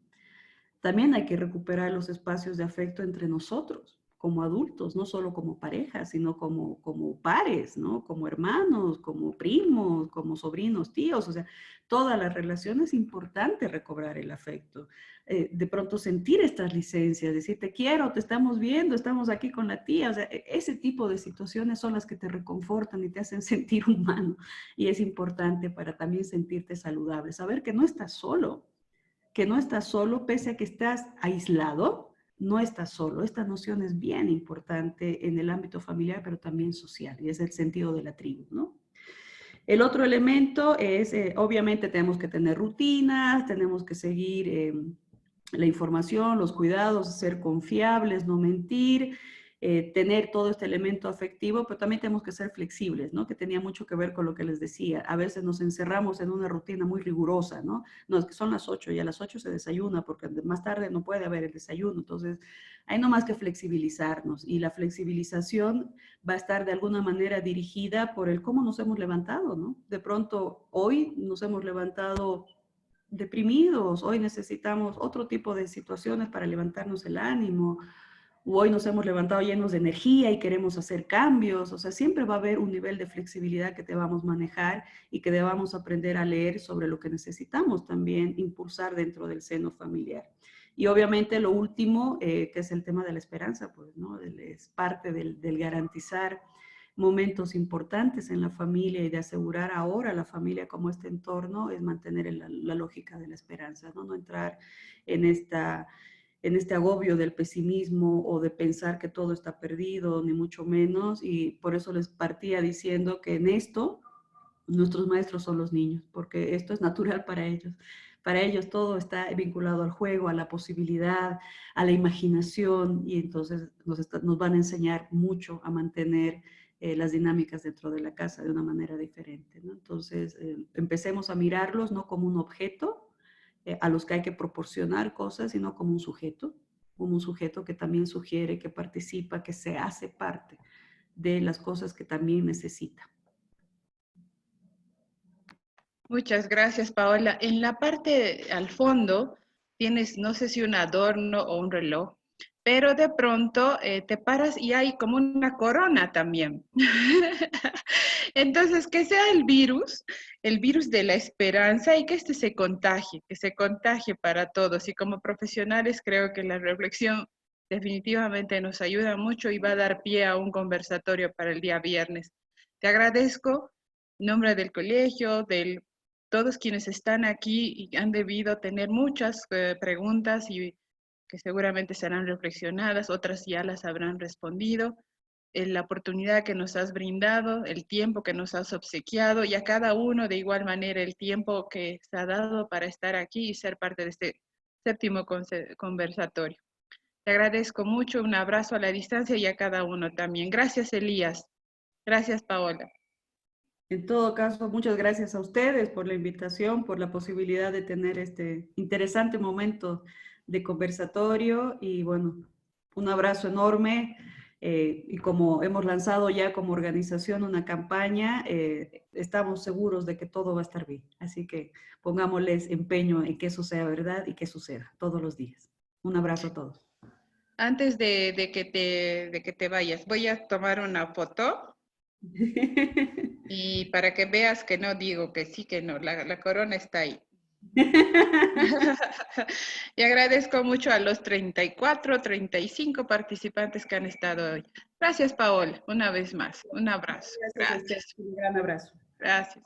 También hay que recuperar los espacios de afecto entre nosotros, como adultos, no solo como pareja, sino como pares, ¿no? Como hermanos, como primos, como sobrinos, tíos, o sea, todas las relaciones es importante recobrar el afecto. De pronto sentir estas licencias, decir te quiero, te estamos viendo, estamos aquí con la tía, o sea, ese tipo de situaciones son las que te reconfortan y te hacen sentir humano, y es importante para también sentirte saludable, saber que no estás solo, pese a que estás aislado, no estás solo. Esta noción es bien importante en el ámbito familiar, pero también social, y es el sentido de la tribu, ¿no? El otro elemento es, obviamente tenemos que tener rutinas, tenemos que seguir la información, los cuidados, ser confiables, no mentir, tener todo este elemento afectivo, pero también tenemos que ser flexibles, ¿no? Que tenía mucho que ver con lo que les decía. A veces nos encerramos en una rutina muy rigurosa, ¿no? No, es que son las 8 y a las 8 se desayuna porque más tarde no puede haber el desayuno. Entonces, hay no más que flexibilizarnos, y la flexibilización va a estar de alguna manera dirigida por el cómo nos hemos levantado, ¿no? De pronto, hoy nos hemos levantado deprimidos, hoy necesitamos otro tipo de situaciones para levantarnos el ánimo, o hoy nos hemos levantado llenos de energía y queremos hacer cambios. O sea, siempre va a haber un nivel de flexibilidad que debamos manejar y que debamos aprender a leer sobre lo que necesitamos también impulsar dentro del seno familiar. Y obviamente lo último, que es el tema de la esperanza, pues, ¿no? Es parte del garantizar momentos importantes en la familia y de asegurar ahora a la familia como este entorno, es mantener la lógica de la esperanza, ¿no? No entrar en este agobio del pesimismo o de pensar que todo está perdido, ni mucho menos, y por eso les partía diciendo que en esto nuestros maestros son los niños, porque esto es natural para ellos. Para ellos todo está vinculado al juego, a la posibilidad, a la imaginación, y entonces nos van a enseñar mucho a mantener las dinámicas dentro de la casa de una manera diferente, ¿no? Entonces, empecemos a mirarlos no como un objeto a los que hay que proporcionar cosas, sino como un sujeto que también sugiere, que participa, que se hace parte de las cosas que también necesita. Muchas gracias, Paola. En la parte al fondo tienes, no sé si un adorno o un reloj, pero de pronto te paras y hay como una corona también. Entonces, que sea el virus de la esperanza, y que este se contagie para todos. Y como profesionales creo que la reflexión definitivamente nos ayuda mucho y va a dar pie a un conversatorio para el día viernes. Te agradezco en nombre del colegio, todos quienes están aquí y han debido tener muchas preguntas y que seguramente serán reflexionadas, otras ya las habrán respondido, la oportunidad que nos has brindado, el tiempo que nos has obsequiado, y a cada uno de igual manera el tiempo que se ha dado para estar aquí y ser parte de este séptimo conversatorio. Te agradezco mucho, un abrazo a la distancia y a cada uno también. Gracias, Elías. Gracias, Paola. En todo caso, muchas gracias a ustedes por la invitación, por la posibilidad de tener este interesante momento de conversatorio, y bueno, un abrazo enorme. Y como hemos lanzado ya como organización una campaña, estamos seguros de que todo va a estar bien. Así que pongámosles empeño en que eso sea verdad y que suceda todos los días. Un abrazo a todos. Antes de que te vayas, voy a tomar una foto. Y para que veas que no digo que sí, que no, la corona está ahí. Y agradezco mucho a los 34, 35 participantes que han estado hoy. Gracias, Paola, una vez más. Un abrazo. Gracias. Un gran abrazo. Gracias.